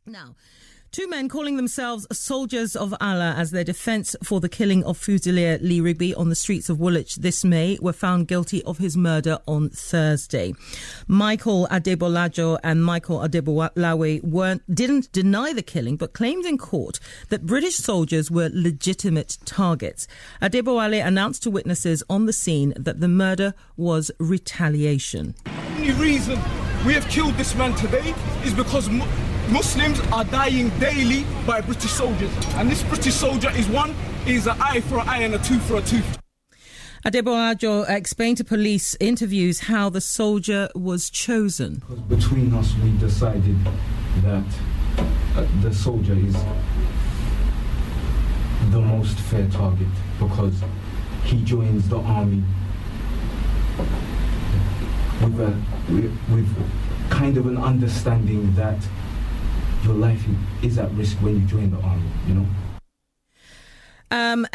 Now, two men calling themselves soldiers of Allah as their defence for the killing of Fusilier Lee Rigby on the streets of Woolwich this May were found guilty of his murder on Thursday. Michael Adebolajo and Michael Adebolawe didn't deny the killing but claimed in court that British soldiers were legitimate targets. Adebolawe announced to witnesses on the scene that the murder was retaliation. The only reason we have killed this man today is because Muslims are dying daily by British soldiers, and this British soldier is an eye for an eye and a tooth for a tooth. Adebolajo explained to police interviews how the soldier was chosen. Between us, we decided that the soldier is the most fair target because he joins the army with kind of an understanding that your life is at risk when you join the army, you know.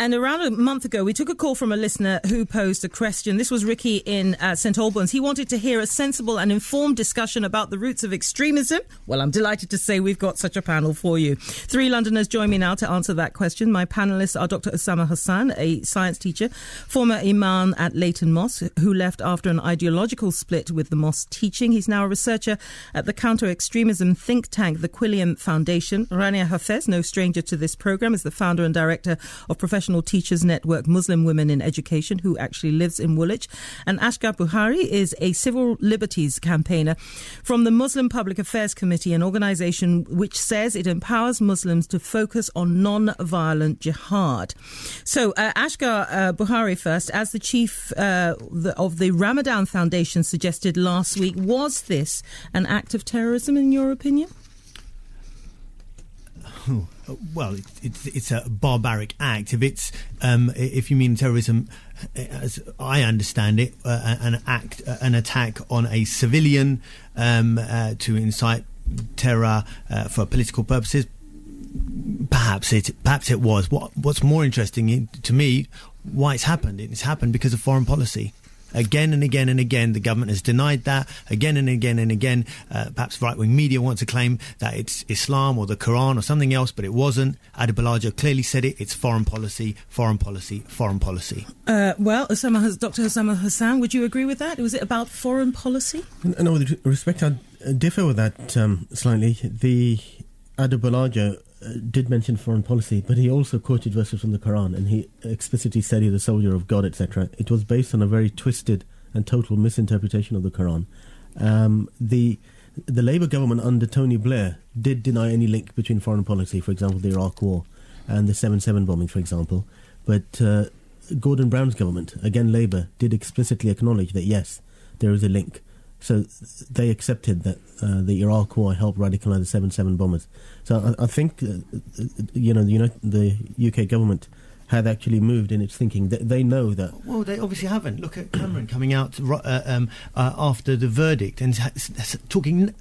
And around a month ago, we took a call from a listener who posed a question. This was Ricky in St Albans. He wanted to hear a sensible and informed discussion about the roots of extremism. Well, I'm delighted to say we've got such a panel for you. 3 Londoners join me now to answer that question. My panellists are Dr Usama Hassan, a science teacher, former imam at Leighton Mosque, who left after an ideological split with the mosque teaching. He's now a researcher at the counter-extremism think tank, the Quilliam Foundation. Rania Hafez, no stranger to this programme, is the founder and director of Professional Teachers Network Muslim Women in Education, who actually lives in Woolwich. And Asghar Bukhari is a civil liberties campaigner from the Muslim Public Affairs Committee, an organisation which says it empowers Muslims to focus on non-violent jihad. So, Asghar Bukhari first, as the chief of the Ramadan Foundation suggested last week, was this an act of terrorism in your opinion? Well, it's a barbaric act. If you mean terrorism, as I understand it, an attack on a civilian to incite terror for political purposes, perhaps it was. What's more interesting to me, why it's happened? It's happened because of foreign policy. Again and again and again, the government has denied that. Again and again and again, perhaps right-wing media want to claim that it's Islam or the Quran or something else, but it wasn't. Adebolajo clearly said it. It's foreign policy, foreign policy, foreign policy. Well, Dr Usama Hassan, would you agree with that? Was it about foreign policy? No, with respect, I differ with that slightly. The Adebolajo did mention foreign policy, but he also quoted verses from the Quran, and he explicitly said he's a soldier of God, etc. It was based on a very twisted and total misinterpretation of the Quran. The Labour government under Tony Blair did deny any link between foreign policy, for example, the Iraq War and the 7/7 bombing, for example. But Gordon Brown's government, again Labour, did explicitly acknowledge that yes, there is a link. So they accepted that the Iraq War helped radicalise the 7/7 bombers. So I think the UK government had actually moved in its thinking. They know that. Well, they obviously haven't. Look at Cameron coming out after the verdict and talking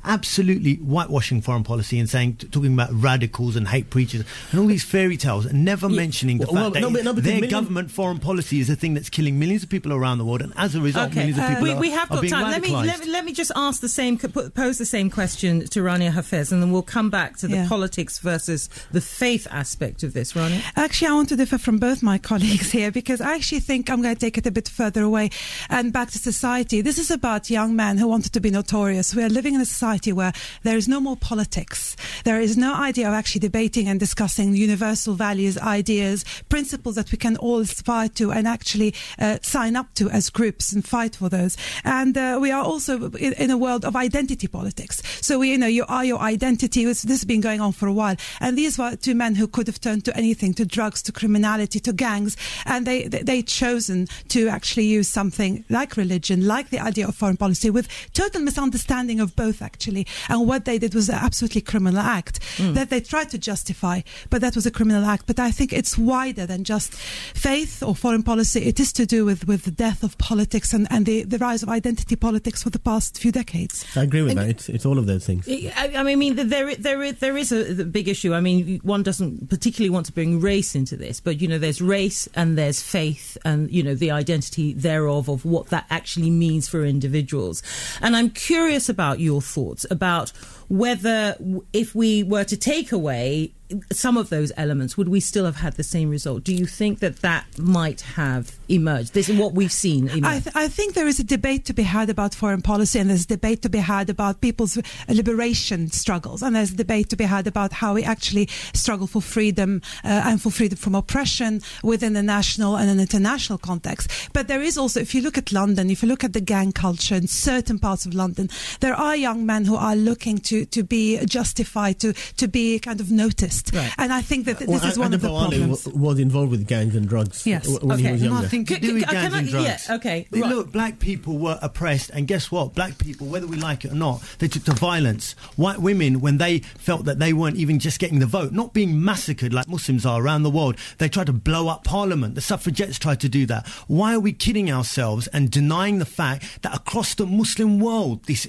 absolutely whitewashing foreign policy and talking about radicals and hate preachers and all these fairy tales and never mentioning the fact that their government foreign policy is a thing that's killing millions of people around the world, and as a result, millions of people we have got being time. radicalised. Let me just pose the same question to Rania Hafez, and then we'll come back to the politics versus the faith aspect of this. Rania? Actually, I want to differ from both my colleagues here, because I actually think I'm going to take it a bit further away and back to society. This is about young men who wanted to be notorious. We are living in a society where there is no more politics. There is no idea of actually debating and discussing universal values, ideas, principles that we can all aspire to and actually sign up to as groups and fight for those. And we are also in a world of identity politics. So you are your identity. This has been going on for a while. And these were two men who could have turned to anything, to drugs, to criminality, to gangs, and they chosen to actually use something like religion, like the idea of foreign policy, with total misunderstanding of both actually. And what they did was an absolutely criminal act that they tried to justify, but that was a criminal act. But I think it's wider than just faith or foreign policy. It is to do with the death of politics and the rise of identity politics for the past few decades. I agree with that. It's all of those things. I mean, there is a big issue. I mean, one doesn't particularly want to bring race into this, this, but, there's race and there's faith and, the identity thereof of what that actually means for individuals. And I'm curious about your thoughts about whether if we were to take away some of those elements, would we still have had the same result? Do you think that might have emerged? This is what we've seen emerge. I think there is a debate to be had about foreign policy, and there's a debate to be had about people's liberation struggles, and there's a debate to be had about how we actually struggle for freedom and for freedom from oppression within the national and an international context. But there is also, if you look at London, if you look at the gang culture in certain parts of London, there are young men who are looking to be justified, to be kind of noticed. Right. And I think that this is one of the problems. Was involved with gangs and drugs when he was younger. Nothing to do with gangs and drugs. Yeah, okay. Look, black people were oppressed, and guess what? Black people, whether we like it or not, they took to violence. White women, when they felt that they weren't even just getting the vote, not being massacred like Muslims are around the world, they tried to blow up Parliament. The suffragettes tried to do that. Why are we kidding ourselves and denying the fact that across the Muslim world, this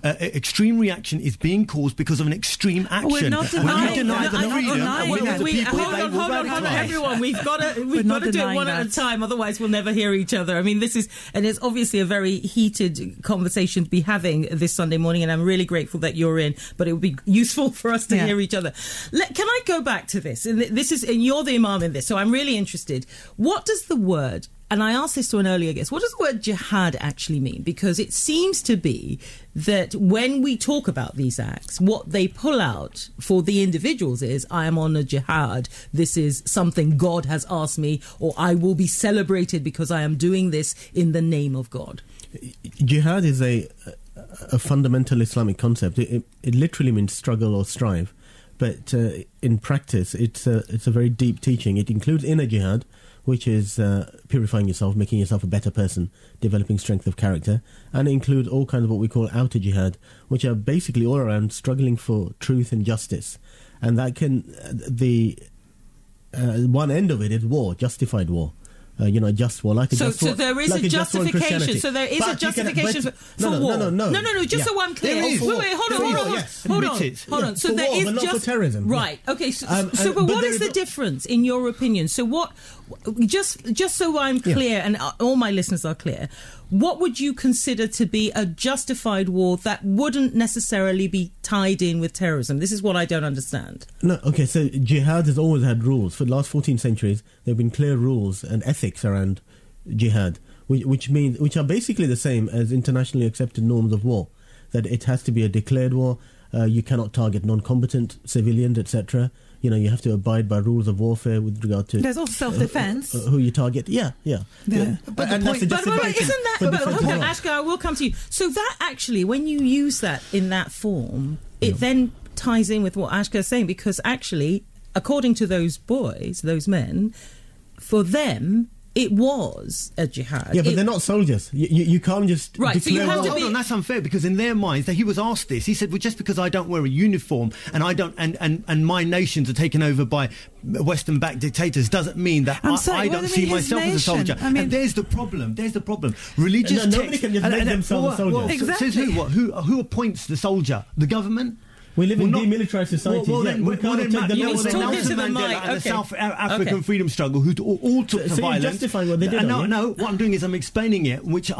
extreme reaction is being caused because of an extreme action? We're not denying Hold on, everyone. We've got to do it one at a time, otherwise we'll never hear each other. I mean, it's obviously a very heated conversation to be having this Sunday morning, and I'm really grateful that you're in, but it would be useful for us to hear each other. Can I go back to this? And you're the Imam in this, so I'm really interested. What does the word, and I asked this to an earlier guest, what does the word jihad actually mean? Because it seems to be that when we talk about these acts, what they pull out for the individuals is, I am on a jihad. This is something God has asked me, or I will be celebrated because I am doing this in the name of God. Jihad is a fundamental Islamic concept. It literally means struggle or strive. But in practice, it's a very deep teaching. It includes inner jihad, which is purifying yourself, making yourself a better person, developing strength of character, and include all kinds of what we call outer jihad, which are basically all around struggling for truth and justice. And that can, one end of it is war, justified war. Just war, like a just war. So there is a justification. So there is a justification for war. No. Just so I'm clear. Wait, hold on. So there is just for terrorism. Right. Okay. So, but what is the difference in your opinion? So what? Just so I'm clear, and all my listeners are clear. What would you consider to be a justified war that wouldn't necessarily be tied in with terrorism? This is what I don't understand. No, okay, so jihad has always had rules. For the last 14 centuries, there have been clear rules and ethics around jihad, which are basically the same as internationally accepted norms of war. That it has to be a declared war, you cannot target non-combatant civilians, etc. You have to abide by rules of warfare with regard to... There's also self-defense. Who you target. Yeah. But isn't that... Asghar, I will come to you. So that actually, when you use that in that form, it then ties in with what Asghar is saying, because actually, according to those boys, those men, for them... it was a jihad. Yeah, but they're not soldiers. You can't just declare so you have to be... Hold on, that's unfair, because in their minds, he was asked this. He said, well, just because I don't wear a uniform and I don't, and my nations are taken over by Western-backed dictators doesn't mean that I don't see myself as a soldier. And there's the problem. Religious nobody can just make themselves a soldier. Exactly. Says who appoints the soldier? The government? We live in demilitarised societies. We can't take the Nelson Mandela and the South African freedom struggle, who all took to violence. You're justifying what they did. No. What I'm doing is I'm explaining it, which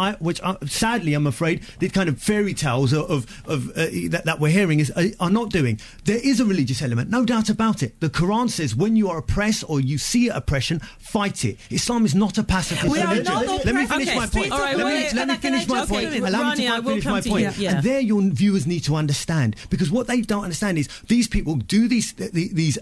sadly I'm afraid the kind of fairy tales that we're hearing are not doing. There is a religious element, no doubt about it. The Quran says when you are oppressed or you see oppression, fight it. Islam is not a pacifist religion. Let me finish my point. Let me finish my point. Allow me to finish my point. And there your viewers need to understand, because what they don't understand is these people do these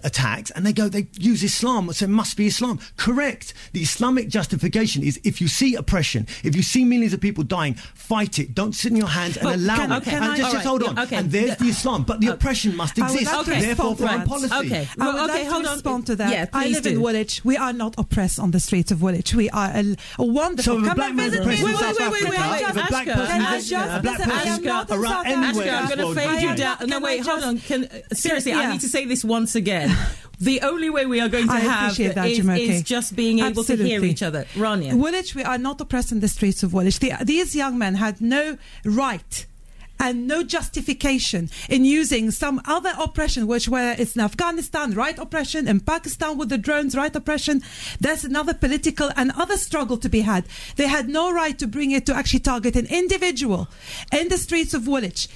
attacks and they use Islam, so it must be Islam. Correct. The Islamic justification is, if you see oppression, if you see millions of people dying, fight it. Don't sit in your hands and allow it. And just hold on. And there's the Islam, but the oppression must exist. Therefore, foreign policy. I would like to respond to that. Yeah, I live in Woolwich. We are not oppressed on the streets of Woolwich. We are a wonderful... So if a black man's oppressed in South Africa, if a black person around anywhere... I'm going to fade you down. No, wait, hold on. Seriously, I need to say this once again. The only way we are going to have is just being able to hear each other. Rania. Woolwich, we are not oppressed in the streets of Woolwich. These young men had no right and no justification in using some other oppression, which whether it's in Afghanistan, right oppression, in Pakistan with the drones, right oppression, there's another political and other struggle to be had. They had no right to bring it to actually target an individual in the streets of Woolwich.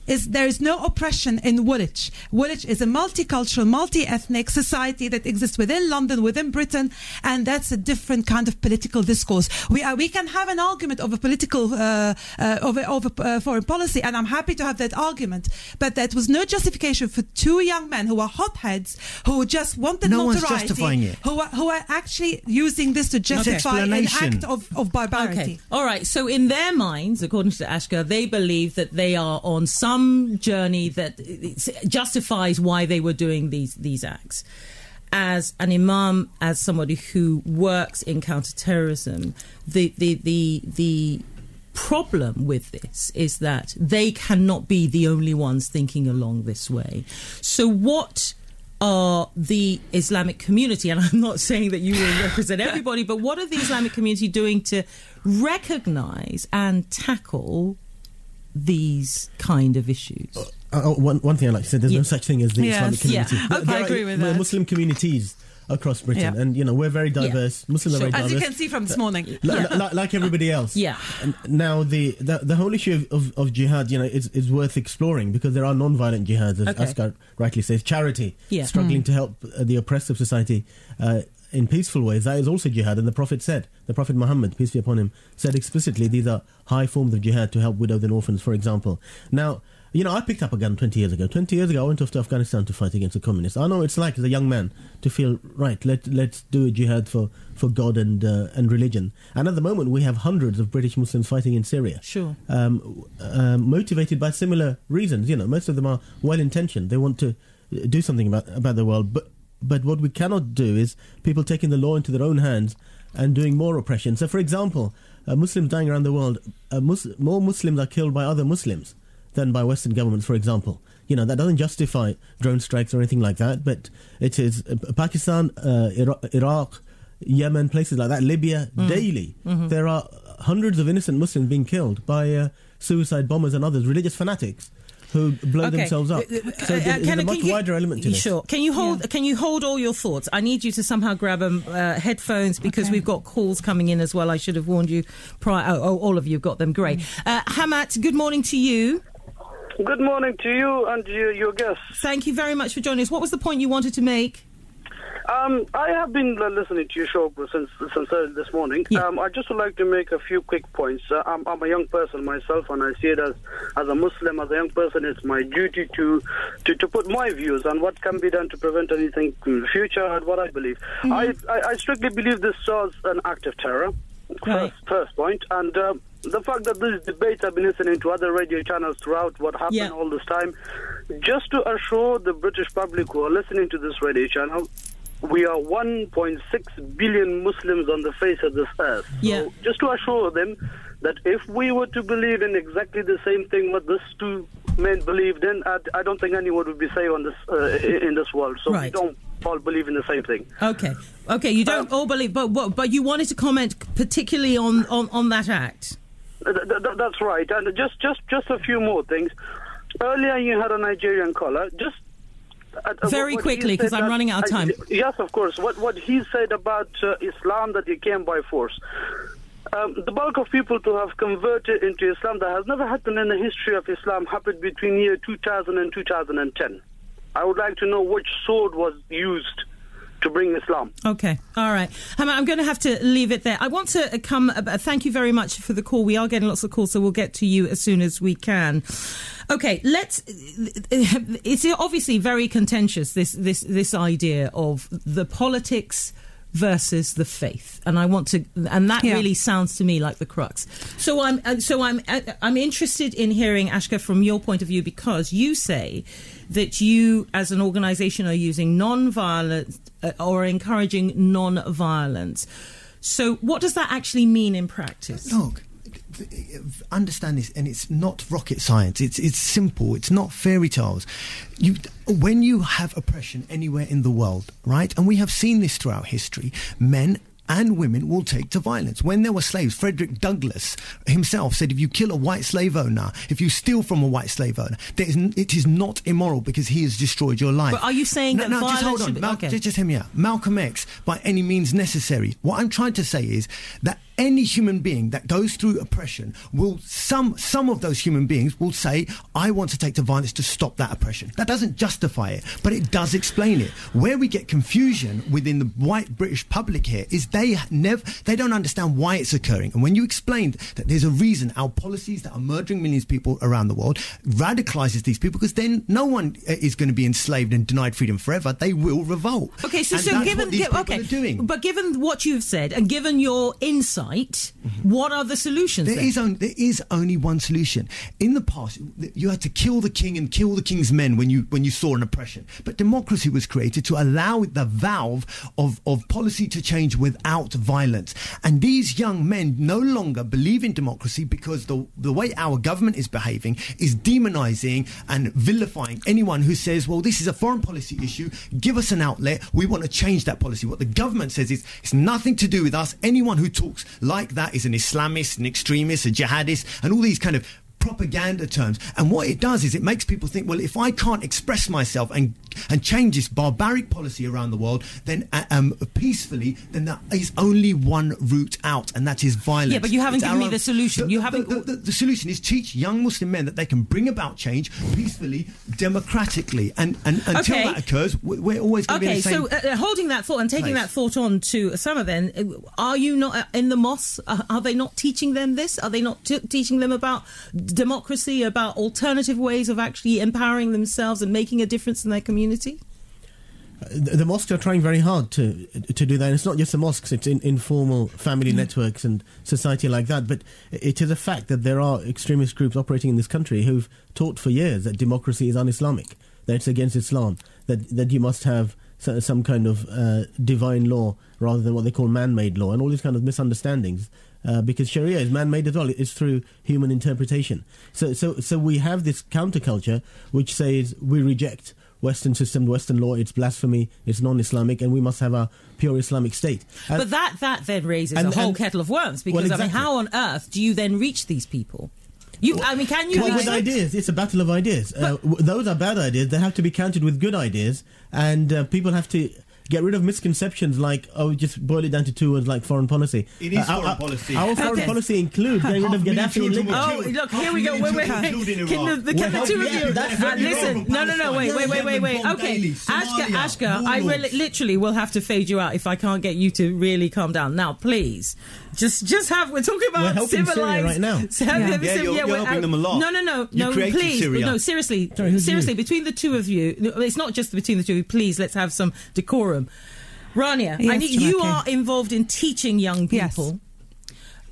There is no oppression in Woolwich. Woolwich is a multicultural, multi-ethnic society that exists within London, within Britain, and that's a different kind of political discourse. We can have an argument over political, over foreign policy, and I'm happy to have that argument. But that was no justification for two young men who were hotheads, who just wanted notoriety. No one's justifying it. Who are actually using this to justify an act of barbarity. Okay. All right. So in their minds, according to Asghar, they believe that they are on some journey that justifies why they were doing these acts. As an imam, as somebody who works in counterterrorism, the problem with this is that they cannot be the only ones thinking along this way. So what are the Islamic community, and I'm not saying that you will represent everybody, but what are the Islamic community doing to recognise and tackle these kind of issues? One thing I'd like to say, there's no such thing as the Islamic community. Yeah. Okay, I agree with that. Muslim communities across Britain, and we're very diverse. Muslims are very diverse, as you can see from this morning, like everybody else. Yeah. And now the whole issue of jihad, is worth exploring, because there are non-violent jihads, as Asghar rightly says, charity, struggling to help the oppressed of society in peaceful ways. That is also jihad, and the Prophet Muhammad, peace be upon him, said explicitly these are high forms of jihad to help widows and orphans, for example. Now, I picked up a gun 20 years ago. 20 years ago, I went off to Afghanistan to fight against the communists. I know what it's like as a young man to feel, right, let's do a jihad for God and religion. And at the moment, we have hundreds of British Muslims fighting in Syria. Sure. Motivated by similar reasons. Most of them are well-intentioned. They want to do something about the world. But what we cannot do is people taking the law into their own hands and doing more oppression. So, for example, Muslims dying around the world, more Muslims are killed by other Muslims than by Western governments, for example. That doesn't justify drone strikes or anything like that, but it is Pakistan, Iraq, Yemen, places like that, Libya, daily. Mm-hmm. There are hundreds of innocent Muslims being killed by suicide bombers and others, religious fanatics, who blow themselves up. So there's a much wider element to this. Sure. Can you hold all your thoughts? I need you to somehow grab headphones, because we've got calls coming in as well. I should have warned you prior. Oh, all of you have got them. Great. Hamat, good morning to you. Good morning to you and your guests. Thank you very much for joining us. What was the point you wanted to make? I have been listening to your show since early this morning. Yeah. I just would like to make a few quick points. I'm a young person myself, and I see it as a Muslim, as a young person, it's my duty to put my views on what can be done to prevent anything in the future and what I believe. Mm-hmm. I strictly believe this was an act of terror. Right. First point. And the fact that these debates have been listening to other radio channels throughout what happened all this time, just to assure the British public who are listening to this radio channel, we are 1.6 billion Muslims on the face of this earth. So just to assure them that if we were to believe in exactly the same thing what these two men believe, then I don't think anyone would be safe on this in this world. So we don't all believe in the same thing. Okay, you don't all believe, but you wanted to comment particularly on that act. That's right, and just a few more things. Earlier, you had a Nigerian caller. Just very quickly, because I'm running out of time. Yes, of course. What he said about Islam, that he came by force. The bulk of people to have converted into Islam, that has never happened in the history of Islam, happened between year 2000 and 2010. I would like to know which sword was used to bring Islam. Okay, all right. I'm going to have to leave it there. I want to thank you very much for the call. We are getting lots of calls, so we'll get to you as soon as we can. Okay, it's obviously very contentious, this idea of the politics versus the faith, and that really sounds to me like the crux. So I'm interested in hearing, Asghar, from your point of view, because you say that you, as an organisation, are using non-violence or encouraging non-violence. So what does that actually mean in practice? Look, understand this, and it's not rocket science. It's simple. It's not fairy tales. When you have oppression anywhere in the world, right, and we have seen this throughout history, men and women will take to violence. When there were slaves, Frederick Douglass himself said, if you kill a white slave owner, if you steal from a white slave owner, it is not immoral because he has destroyed your life. But are you saying that violence... just hold on. Just hear me out. Malcolm X, by any means necessary. What I'm trying to say is that any human being that goes through oppression will, some of those human beings will say, I want to take to violence to stop that oppression. That doesn't justify it, but it does explain it. Where we get confusion within the white British public here is they don't understand why it's occurring. And when you explained that there's a reason our policies that are murdering millions of people around the world radicalizes these people, because then no one is going to be enslaved and denied freedom forever. They will revolt. Okay, so given what these people are doing. But given what you've said and given your insight, what are the solutions? There is only one solution. In the past, you had to kill the king and kill the king's men when you saw an oppression. But democracy was created to allow the valve of policy to change without violence. And these young men no longer believe in democracy because the way our government is behaving is demonizing and vilifying anyone who says, well, this is a foreign policy issue, give us an outlet, we want to change that policy. What the government says is it's nothing to do with us. Anyone who talks like that is an Islamist, an extremist, a jihadist, and all these kind of propaganda terms. And what it does is it makes people think, well, if I can't express myself and change this barbaric policy around the world, then peacefully, then there is only one route out, and that is violence. Yeah, but you haven't given me the solution. The solution is teach young Muslim men that they can bring about change peacefully, democratically, and until that occurs, we're always going to be in the same... Okay, so holding that thought and taking that thought on to Usama then, are you not in the mosques? Are they not teaching them this? Are they not teaching them about democracy, about alternative ways of actually empowering themselves and making a difference in their community? The mosques are trying very hard to do that. And it's not just the mosques, it's informal family networks and society like that. But it is a fact that there are extremist groups operating in this country who've taught for years that democracy is un-Islamic, that it's against Islam, that you must have some kind of divine law rather than what they call man-made law, and all these kind of misunderstandings. Because Sharia is man-made as well. It's through human interpretation. So we have this counterculture which says we reject Western system, Western law, it's blasphemy, it's non-Islamic, and we must have a pure Islamic state. But that then raises a whole kettle of worms, because I mean, how on earth do you then reach these people? Can you reach with ideas? It's a battle of ideas. Those are bad ideas. They have to be countered with good ideas, and people have to get rid of misconceptions like, just boil it down to two words like foreign policy. It is foreign policy. Our foreign policy includes getting rid of Gaddafi and Libya. Oh, look, here we go. Wait. Can the two of you... listen, no, wait. Okay, Asghar, I literally will have to fade you out if I can't get you to really calm down. Now, please, just have... We're talking about civilized... Syria right now. You're helping them a lot. No, please. Syria. No, seriously, between the two of you, it's not just between the two of you, please, let's have some decorum. Rania, yes, you are involved in teaching young people.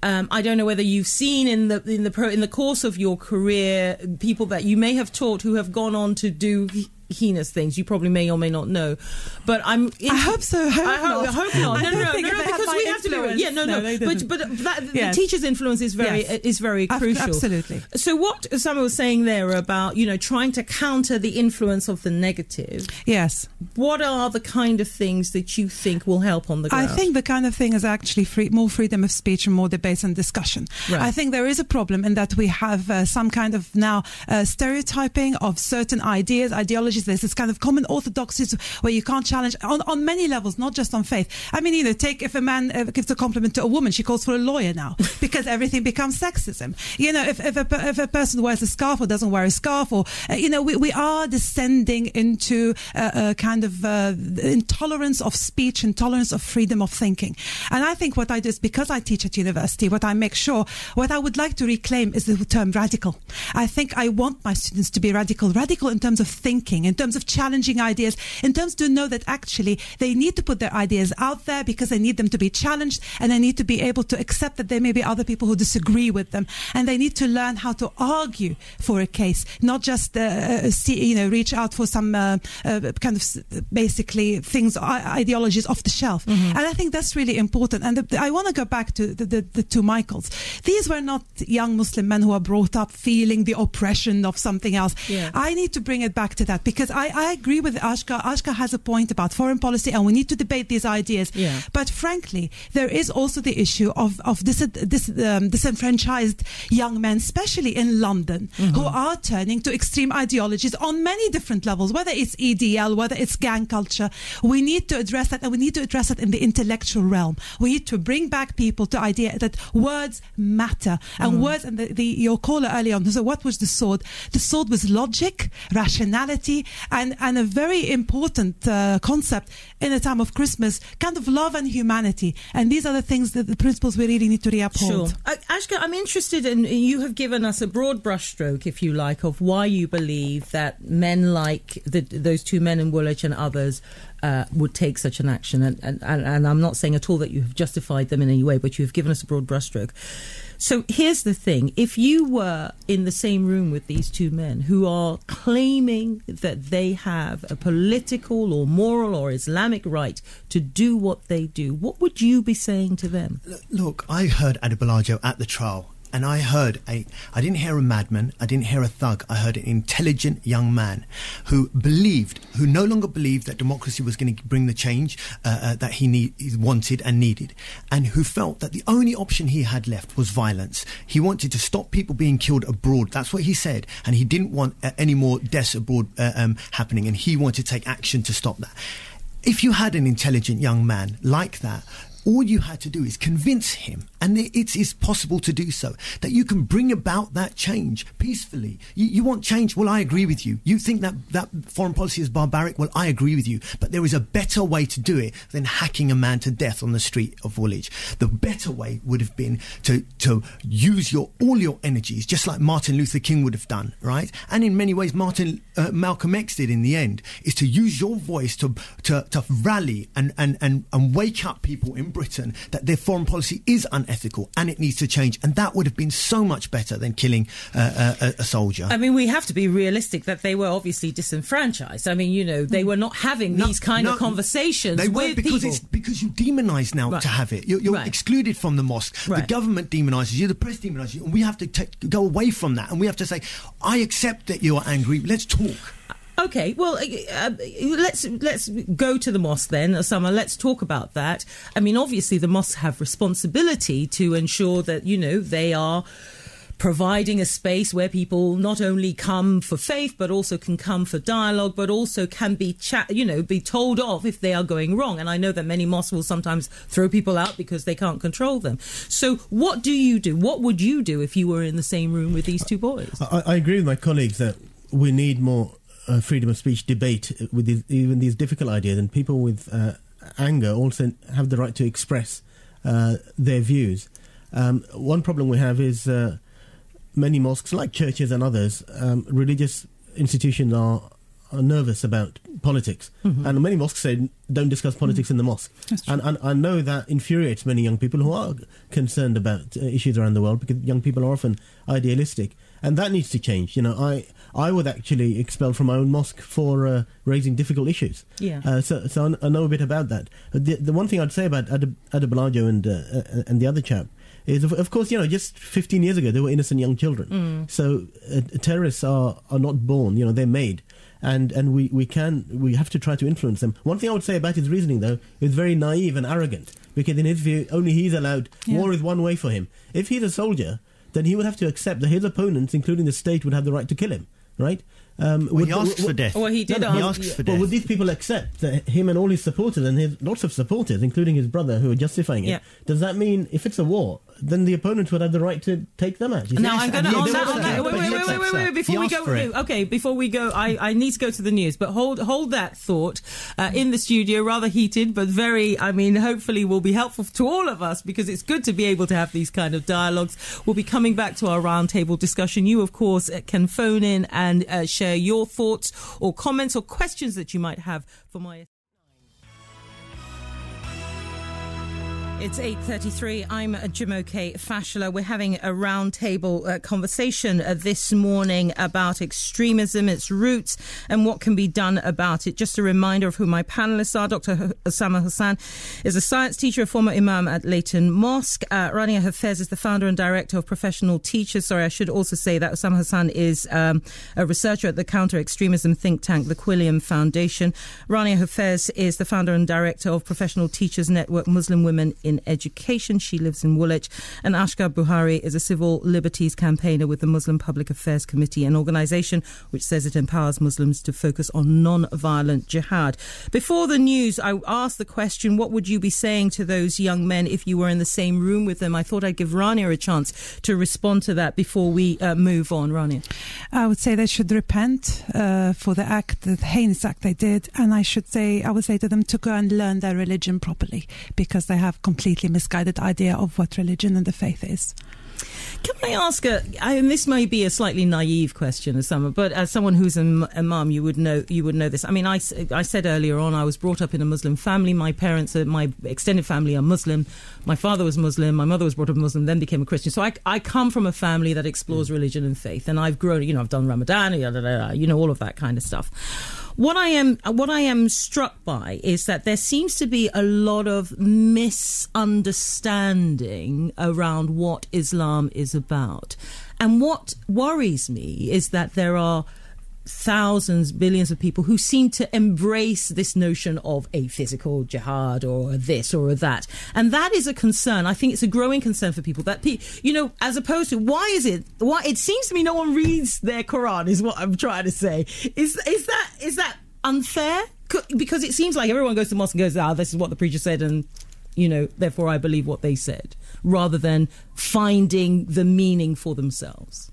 Yes. I don't know whether you've seen in the course of your career people that you may have taught who have gone on to do heinous things. You probably may or may not know, but I hope so. I hope not. No, because we have to do it. But the teacher's influence is very crucial. Absolutely. So what Usama was saying there about trying to counter the influence of the negative. Yes. What are the kind of things that you think will help on the ground? I think the kind of thing is actually more freedom of speech and more debate and discussion. Right. I think there is a problem in that we have some kind of now stereotyping of certain ideologies. There's this kind of common orthodoxies where you can't challenge on many levels, not just on faith. I mean, take if a man gives a compliment to a woman, she calls for a lawyer now because everything becomes sexism. If a person wears a scarf or doesn't wear a scarf, or we are descending into a kind of intolerance of speech, intolerance of freedom of thinking. And I think what I do is, because I teach at university, what I would like to reclaim is the term radical. I think I want my students to be radical in terms of thinking, in terms of challenging ideas, in terms to know that actually they need to put their ideas out there because they need them to be challenged, and they need to be able to accept that there may be other people who disagree with them, and they need to learn how to argue for a case, not just reach out for some kind of basically things, ideologies off the shelf. Mm-hmm. And I think that's really important. And I want to go back to the two Michaels. These were not young Muslim men who are brought up feeling the oppression of something else. Yeah. I need to bring it back to that, because I agree with Asghar. Asghar has a point about foreign policy, and we need to debate these ideas. Yeah. But frankly, there is also the issue of disenfranchised young men, especially in London, who are turning to extreme ideologies on many different levels, whether it's EDL, whether it's gang culture. We need to address that, and we need to address it in the intellectual realm. We need to bring back people to idea that words matter, and words. And your caller earlier on, so what was the sword? The sword was logic, rationality, and a very important concept in a time of Christmas, kind of love and humanity. And these are the things, that the principles we really need to reuphold. Sure. Asghar, I'm interested in, you have given us a broad brushstroke, if you like, of why you believe that men like those two men in Woolwich and others would take such an action. And I'm not saying at all that you have justified them in any way, but you have given us a broad brushstroke. So here's the thing. If you were in the same room with these two men who are claiming that they have a political or moral or Islamic right to do what they do, what would you be saying to them? Look, I heard Adebolajo at the trial. And I didn't hear a madman, I didn't hear a thug, I heard an intelligent young man who no longer believed that democracy was going to bring the change that he wanted and needed, and who felt that the only option he had left was violence. He wanted to stop people being killed abroad, that's what he said, and he didn't want any more deaths abroad happening, and he wanted to take action to stop that. If you had an intelligent young man like that, all you had to do is convince him, and it is possible to do so, that you can bring about that change peacefully. You want change? Well, I agree with you. You think that foreign policy is barbaric? Well, I agree with you. But there is a better way to do it than hacking a man to death on the street of Woolwich. The better way would have been to use all your energies, just like Martin Luther King would have done, right? And in many ways, Malcolm X did in the end, is to use your voice to rally and wake up people in Britain that their foreign policy is unethical and it needs to change, and that would have been so much better than killing a soldier. I mean, we have to be realistic that they were obviously disenfranchised. I mean, they were not having these kind of conversations with people. It's because you demonise now to have it. You're excluded from the mosque. Right. The government demonises you, the press demonises you, and we have to go away from that, and we have to say, I accept that you are angry, let's talk. Okay, well, let's go to the mosque then, Usama. Let's talk about that. I mean, obviously the mosques have responsibility to ensure that, they are providing a space where people not only come for faith, but also can come for dialogue, but also can be be told off if they are going wrong. And I know that many mosques will sometimes throw people out because they can't control them. So what do you do? What would you do if you were in the same room with these two boys? I agree with my colleagues that we need more freedom of speech debate with even these difficult ideas, and people with anger also have the right to express their views. One problem we have is many mosques, like churches and others, religious institutions are nervous about politics, and many mosques say don't discuss politics in the mosque, and I know that infuriates many young people who are concerned about issues around the world, because young people are often idealistic, and that needs to change. I was actually expelled from my own mosque for raising difficult issues. Yeah. So I know a bit about that. The one thing I'd say about Adebolajo and the other chap is, of course, just 15 years ago, they were innocent young children. So terrorists are not born, they're made. And we have to try to influence them. One thing I would say about his reasoning, though, is very naive and arrogant, because in his view, only he's allowed. War is one way for him. If he's a soldier, then he would have to accept that his opponents, including the state, would have the right to kill him, right? He asked for death. Well, he did. He asked for death. But would these people accept that him and all his supporters, and his lots of supporters, including his brother, who are justifying it, does that mean if it's a war, then the opponents would have the right to take them out? Now, I'm going to on that. Wait, before we go. Okay, before we go, I need to go to the news, but hold that thought in the studio, rather heated, but very, hopefully will be helpful to all of us, because it's good to be able to have these kind of dialogues. We'll be coming back to our roundtable discussion. You, of course, can phone in and share your thoughts or comments or questions that you might have for my It's 8:33. I'm Jumoke Fashiola. We're having a roundtable conversation this morning about extremism, its roots, and what can be done about it. Just a reminder of who my panelists are. Dr Usama Hassan is a science teacher, a former imam at Leighton Mosque. Rania Hafez is the founder and director of Professional Teachers. Sorry, I should also say that Usama Hassan is a researcher at the counter-extremism think tank, the Quilliam Foundation. Rania Hafez is the founder and director of Professional Teachers Network, Muslim Women in Education. She lives in Woolwich. And Asghar Bukhari is a civil liberties campaigner with the Muslim Public Affairs Committee, an organisation which says it empowers Muslims to focus on non-violent jihad. Before the news, I asked the question, what would you be saying to those young men if you were in the same room with them? I thought I'd give Rania a chance to respond to that before we move on. Rania. I would say they should repent for the act, the heinous act they did, and I would say to them to go and learn their religion properly, because they have completely misguided idea of what religion and the faith is. Can I ask and this may be a slightly naive question, but as someone who's a mum, you would know this. I mean, I said earlier on, I was brought up in a Muslim family. My parents, my extended family, are Muslim. My father was Muslim. My mother was brought up Muslim, then became a Christian. So I come from a family that explores religion and faith, and I've grown. I've done Ramadan, all of that kind of stuff. What I am struck by is that there seems to be a lot of misunderstanding around what Islam is about. And what worries me is that there are thousands, billions of people who seem to embrace this notion of a physical jihad or a this or a that. And that is a concern. I think it's a growing concern for people that, as opposed to why it seems to me no one reads their Quran is what I'm trying to say. Is that unfair? Because it seems like everyone goes to mosque and goes, this is what the preacher said, and therefore I believe what they said, rather than finding the meaning for themselves.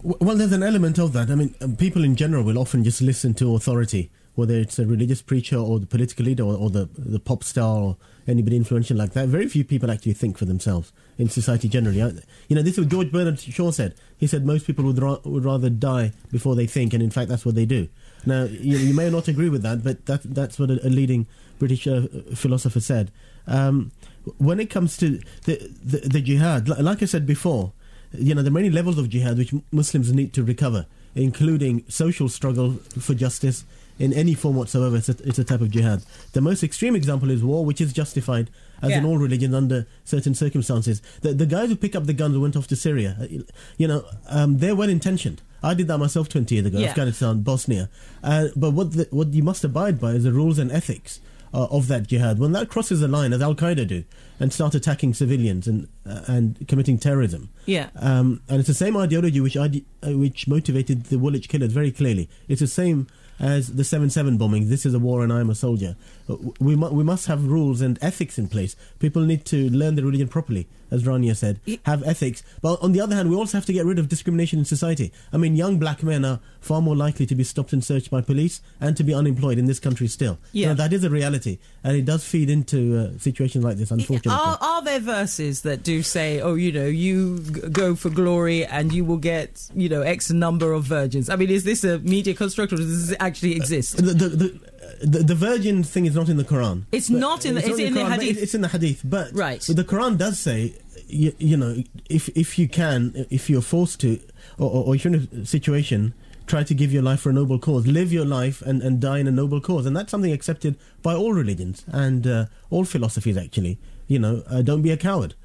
Well, there's an element of that. I mean, people in general will often just listen to authority, whether it's a religious preacher or the political leader or the pop star or anybody influential like that. Very few people actually think for themselves in society generally. This is what George Bernard Shaw said. He said most people would rather die before they think, and in fact that's what they do. Now, you may not agree with that, but that's what a leading British philosopher said. When it comes to the jihad, like I said before, there are many levels of jihad which Muslims need to recover, including social struggle for justice in any form whatsoever. It's a type of jihad. The most extreme example is war, which is justified, as in all religions, under certain circumstances. The guys who pick up the guns and went off to Syria, they're well-intentioned. I did that myself 20 years ago, Afghanistan, Bosnia. But what you must abide by is the rules and ethics of that jihad. When that crosses the line, as Al-Qaeda do, and start attacking civilians and committing terrorism. And it's the same ideology which motivated the Woolwich killers very clearly. It's the same as the 7/7 bombing. This is a war and I am a soldier. We must have rules and ethics in place. People need to learn the religion properly, as Rania said, have ethics. But on the other hand, we also have to get rid of discrimination in society. I mean, young black men are far more likely to be stopped and searched by police and to be unemployed in this country still. That is a reality, and it does feed into situations like this, unfortunately. Are there verses that do say, you go for glory and you will get, X number of virgins? I mean, is this a media construct, or does this actually exist? The virgin thing is not in the Quran. It's not in the Hadith. It's in the Hadith, but right. The Quran does say, if you're forced to, or if you're in a situation, try to give your life for a noble cause. Live your life and die in a noble cause, and that's something accepted by all religions and all philosophies. Actually, don't be a coward.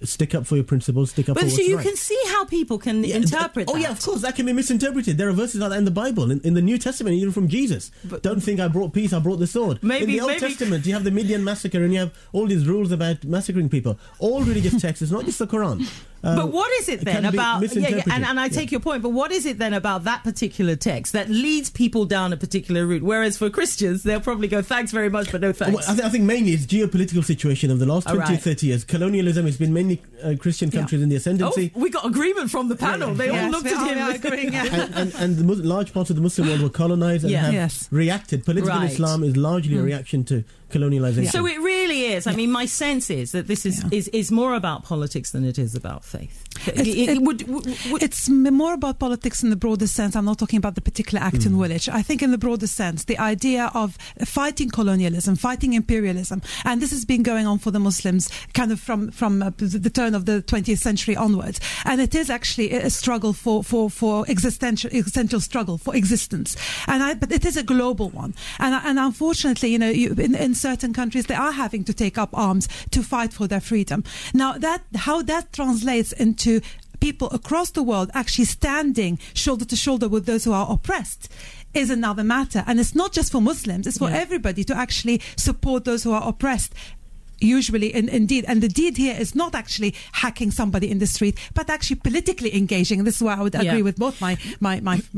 Stick up for your principles, stick up for what's right. But so you can see how people can interpret that. Oh yeah, of course, that can be misinterpreted. There are verses like that in the Bible, in the New Testament, even from Jesus. But don't think I brought peace, I brought the sword. In the Old Testament, you have the Midian massacre and you have all these rules about massacring people. All religious texts, it's not just the Quran. But what is it then about... and I take your point, but what is it then about that particular text that leads people down a particular route? Whereas for Christians, they'll probably go, thanks very much, but no thanks. Well, I think mainly it's geopolitical situation of the last 20 or 30 years. Colonialism has been mainly Christian countries in the ascendancy. Oh, we got agreement from the panel. They all looked at him. And large parts of the Muslim world were colonized and have reacted. Political Islam is largely a reaction to colonialization. So it really is. I mean, my sense is that this is more about politics than it is about faith. It's more about politics in the broader sense. I'm not talking about the particular act in Woolwich. I think in the broader sense, the idea of fighting colonialism, fighting imperialism, and this has been going on for the Muslims kind of from the turn of the 20th century onwards. And it is actually a struggle for existential struggle for existence. But it is a global one. And unfortunately, in certain countries, they are having to take up arms to fight for their freedom. Now, how that translates into people across the world actually standing shoulder to shoulder with those who are oppressed is another matter. And it's not just for Muslims, it's for everybody to actually support those who are oppressed. Usually, indeed, and the deed here is not actually hacking somebody in the street, but actually politically engaging. And this is where I would agree with both my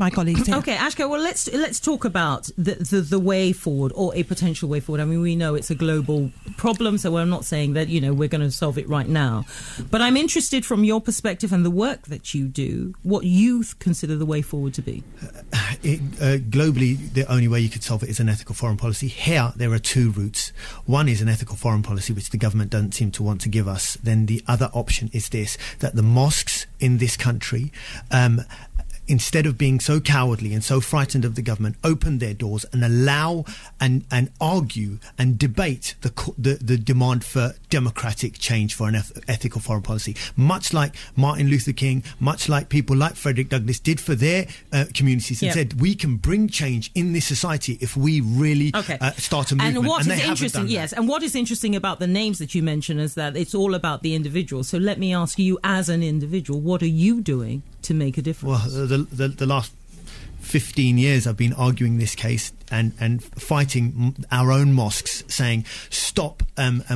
colleagues here. Okay, Asghar, well, let's talk about the way forward, or a potential way forward. I mean, we know it's a global problem, so we're not saying that we're going to solve it right now. But I'm interested, from your perspective and the work that you do, what you consider the way forward to be. Globally, the only way you could solve it is an ethical foreign policy. Here, there are two routes. One is an ethical foreign policy, which the government doesn't seem to want to give us. Then the other option is this, that the mosques in this country, instead of being so cowardly and so frightened of the government, open their doors and allow and argue and debate the demand for democratic change for an ethical foreign policy. Much like Martin Luther King, much like people like Frederick Douglass did for their communities, and said, we can bring change in this society if we really start a movement. And what is interesting, and what is interesting about the names that you mention is that it's all about the individual. So let me ask you, as an individual, what are you doing to make a difference? Well, the last 15 years I've been arguing this case and fighting our own mosques, saying stop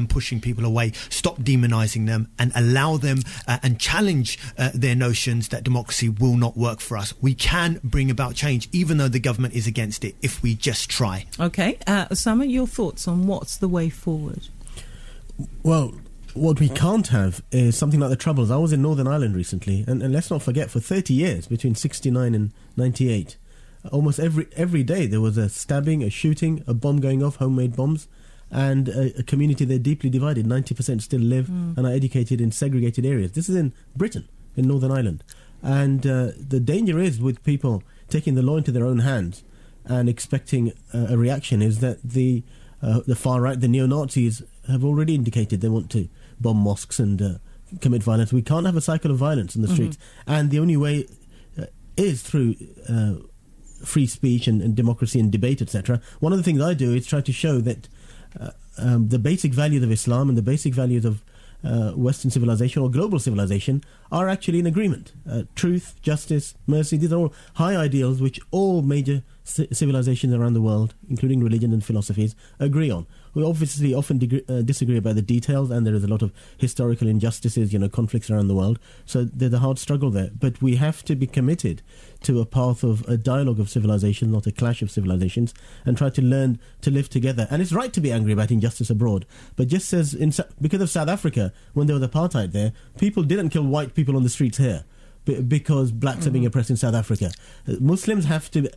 pushing people away, stop demonising them, and allow them and challenge their notions that democracy will not work for us. We can bring about change, even though the government is against it, if we just try. Okay, Usama, your thoughts on what's the way forward? Well, what we can't have is something like the Troubles. I was in Northern Ireland recently, and let's not forget, for 30 years, between 69 and 98, almost every day there was a stabbing, a shooting, a bomb going off, homemade bombs, and a community there deeply divided. 90% still live and are educated in segregated areas. This is in Britain, in Northern Ireland. And the danger is, with people taking the law into their own hands and expecting a reaction, is that the far right, the neo-Nazis, have already indicated they want to bomb mosques and commit violence. We can't have a cycle of violence in the streets. And the only way is through free speech and democracy and debate, etc. One of the things I do is try to show that the basic values of Islam and the basic values of Western civilization or global civilization are actually in agreement. Truth, justice, mercy, these are all high ideals which all major civilizations around the world, including religion and philosophies, agree on. We obviously often disagree about the details, and there is a lot of historical injustices, conflicts around the world. So there's a hard struggle there. But we have to be committed to a path of a dialogue of civilization, not a clash of civilizations, and try to learn to live together. And it's right to be angry about injustice abroad. But just as because of South Africa, when there was apartheid there, people didn't kill white people on the streets here because blacks are being oppressed in South Africa. Muslims have to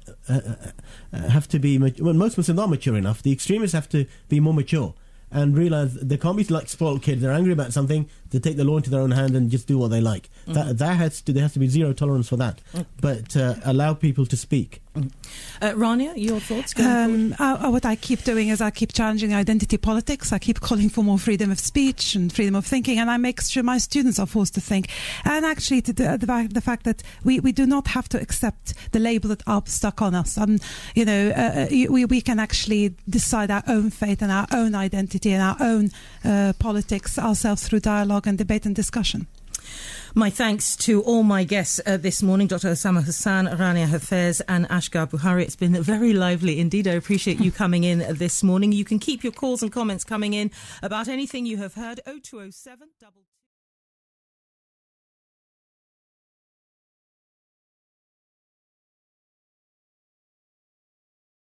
be most Muslims are mature enough. The extremists have to be more mature and realise they can't be like spoiled kids. They're angry about something, they take the law into their own hand and just do what they like. There has to be zero tolerance for that. But allow people to speak. Rania, your thoughts? What I keep doing is I keep challenging identity politics. I keep calling for more freedom of speech and freedom of thinking, and I make sure my students are forced to think. And actually, the fact that we do not have to accept the label that are stuck on us. We can actually decide our own fate and our own identity and our own politics ourselves through dialogue and debate and discussion. My thanks to all my guests this morning, Dr Usama Hassan, Rania Hafez and Asghar Bukhari. It's been very lively indeed. I appreciate you coming in this morning. You can keep your calls and comments coming in about anything you have heard. 0207